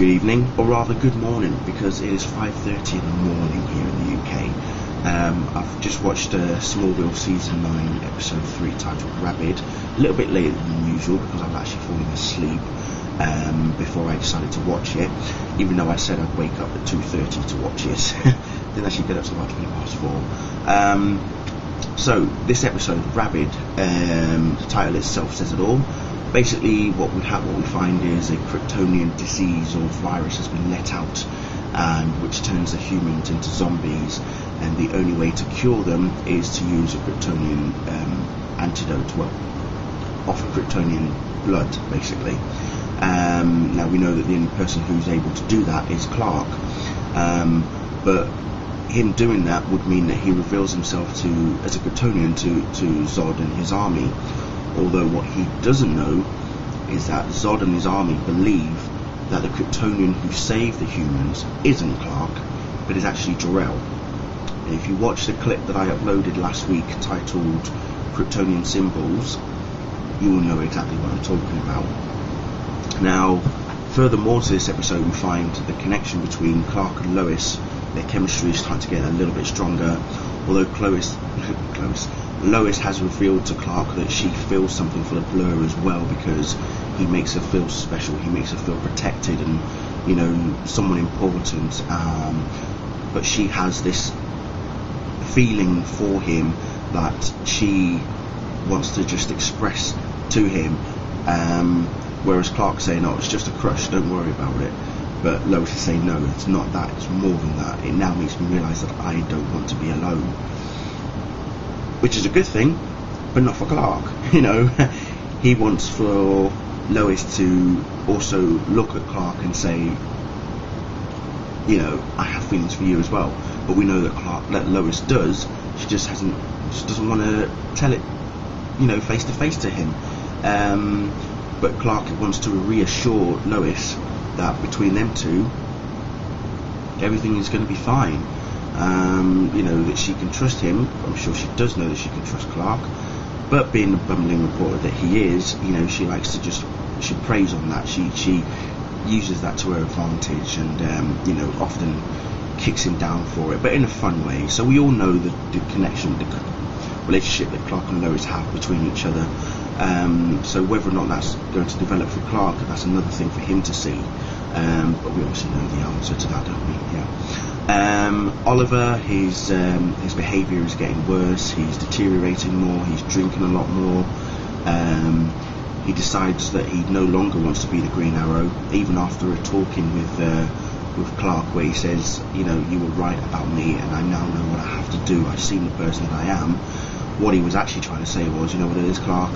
Good evening, or rather good morning, because it is 5:30 in the morning here in the UK. I've just watched Smallville Season 9, Episode 3, titled Rabid, a little bit later than usual because I was actually falling asleep before I decided to watch it, even though I said I'd wake up at 2:30 to watch it. Didn't actually get up to about 4:20. So, this episode, Rabid, the title itself says it all. Basically, what we find is a Kryptonian disease or virus has been let out, which turns the humans into zombies, and the only way to cure them is to use a Kryptonian antidote, off of Kryptonian blood, basically. Now we know that the only person who's able to do that is Clark, but him doing that would mean that he reveals himself as a Kryptonian to Zod and his army. Although what he doesn't know is that Zod and his army believe that the Kryptonian who saved the humans isn't Clark, but is actually Jor-el. And if you watch the clip that I uploaded last week titled Kryptonian Symbols, you will know exactly what I'm talking about. Now, furthermore to this episode, we find the connection between Clark and Lois. Their chemistry is starting to get a little bit stronger, although Lois has revealed to Clark that she feels something for the Blur as well, because he makes her feel special, he makes her feel protected and, you know, someone important, but she has this feeling for him that she wants to just express to him, whereas Clark's saying, oh, it's just a crush, don't worry about it. But Lois is saying, no, it's not that, it's more than that. It now makes me realise that I don't want to be alone. Which is a good thing, but not for Clark. You know, he wants for Lois to also look at Clark and say, you know, I have feelings for you as well. But we know that Lois does. She just doesn't want to tell it, you know, face to face to him. But Clark wants to reassure Lois that between them two, everything is going to be fine. You know, that she can trust him. I'm sure she does know that she can trust Clark, but being the bumbling reporter that he is, you know, she likes to she preys on that. She uses that to her advantage, and you know, often kicks him down for it, but in a fun way. So we all know the connection, the relationship that Clark and Lois have between each other. So whether or not that's going to develop for Clark, that's another thing for him to see. But we obviously know the answer to that, don't we? Yeah. Oliver, his behaviour is getting worse. He's deteriorating more. He's drinking a lot more. He decides that he no longer wants to be the Green Arrow, even after a talking with Clark, where he says, you know, you were right about me, and I now know what I have to do. I've seen the person that I am. What he was actually trying to say was, you know what it is, Clark?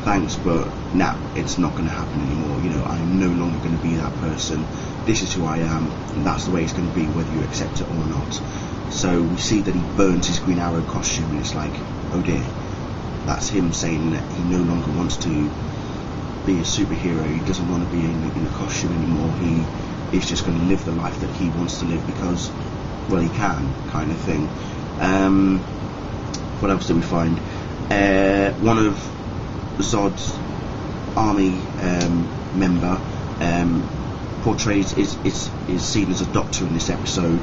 Thanks, but nah, it's not going to happen anymore. You know, I'm no longer going to be that person. This is who I am, and that's the way it's going to be, whether you accept it or not. So we see that he burns his Green Arrow costume, and it's like, oh dear, that's him saying that he no longer wants to be a superhero. He doesn't want to be in a costume anymore. He's just going to live the life that he wants to live because, well, he can, kind of thing. What else do we find? One of Zod's army member portrays is seen as a doctor in this episode.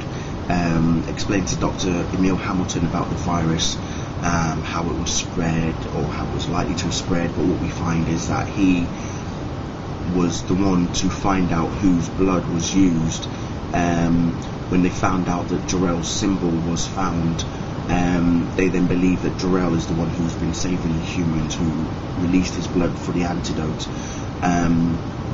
Explains to Dr. Emil Hamilton about the virus, how it would spread, or how it was likely to spread. But what we find is that he was the one to find out whose blood was used. When they found out that Jor-el's symbol was found, they then believe that Jor-el is the one who's been saving the humans, who released his blood for the antidote.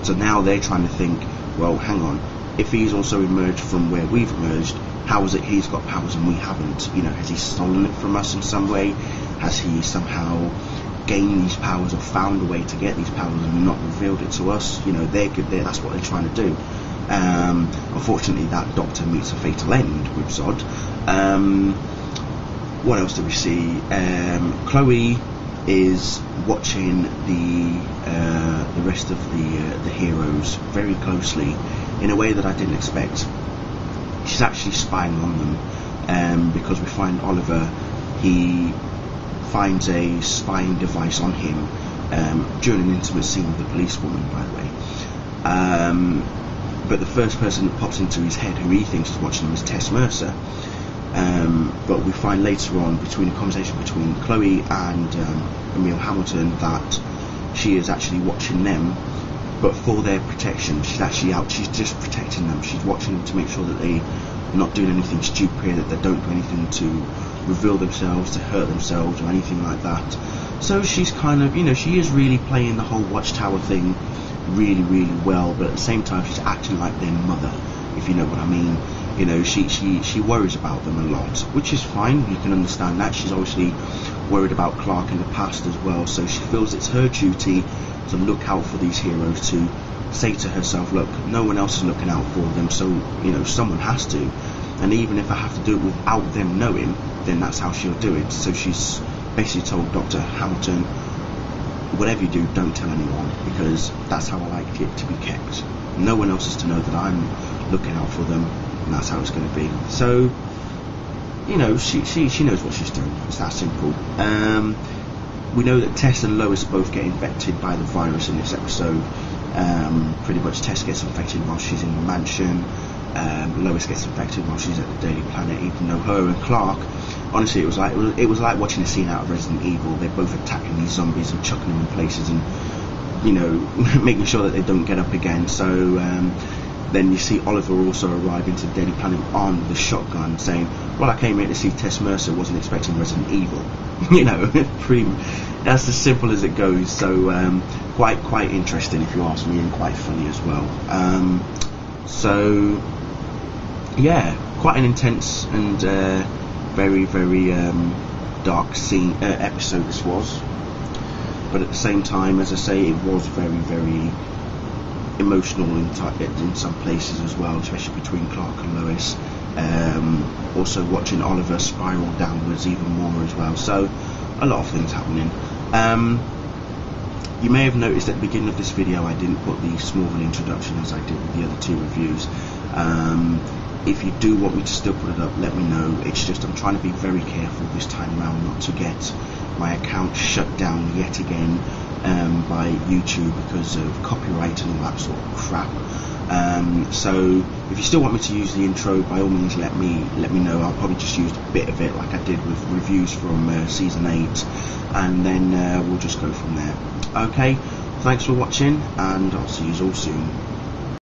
So now they're trying to think, well, hang on, if he's also emerged from where we've emerged, how is it he's got powers and we haven't? You know, has he stolen it from us in some way? Has he somehow gained these powers or found a way to get these powers and not revealed it to us? You know, that's what they're trying to do. Unfortunately, that doctor meets a fatal end with Zod. What else do we see? Chloe is watching the rest of the heroes very closely in a way that I didn't expect. She's actually spying on them, because we find Oliver, he finds a spying device on him during an intimate scene with the policewoman, by the way. but the first person that pops into his head who he thinks is watching him is Tess Mercer. But we find later on, between a conversation between Chloe and Emil Hamilton, that she is actually watching them, but for their protection. She's actually out, she's just protecting them. She's watching them to make sure that they're not doing anything stupid, that they don't do anything to reveal themselves, to hurt themselves, or anything like that. So she's kind of, you know, she is really playing the whole Watchtower thing really, really well, but at the same time she's acting like their mother, if you know what I mean. You know, she worries about them a lot, which is fine. You can understand that. She's obviously worried about Clark in the past as well, so she feels it's her duty to look out for these heroes, to say to herself, look, no one else is looking out for them, so, you know, someone has to. And even if I have to do it without them knowing, then that's how she'll do it. So she's basically told Dr. Hamilton, whatever you do, don't tell anyone, because that's how I like it to be kept. No one else is to know that I'm looking out for them, and that's how it's going to be. So, you know, she knows what she's doing. It's that simple. We know that Tess and Lois both get infected by the virus in this episode. Pretty much Tess gets infected while she's in the mansion. Lois gets infected while she's at the Daily Planet, even though her and Clark, honestly, it was like watching a scene out of Resident Evil. They're both attacking these zombies and chucking them in places, and, you know, making sure that they don't get up again. So then you see Oliver also arrive into the Daily Planet armed with a shotgun, saying, well, I came here to see Tess Mercer, wasn't expecting Resident Evil. You know, that's as simple as it goes. So quite interesting, if you ask me, and quite funny as well. So yeah, quite an intense and very, very dark scene episode this was, but at the same time, as I say, it was very, very emotional in some places as well, especially between Clark and Lois. Also watching Oliver spiral downwards even more as well. So a lot of things happening. You may have noticed at the beginning of this video I didn't put the Smallville introduction as I did with the other two reviews. If you do want me to still put it up, let me know. It's just I'm trying to be very careful this time around not to get my account shut down yet again by YouTube because of copyright and all that sort of crap. So if you still want me to use the intro, by all means let me know. I'll probably just use a bit of it like I did with reviews from season 8, and then we'll just go from there. Okay, thanks for watching, and I'll see you all soon.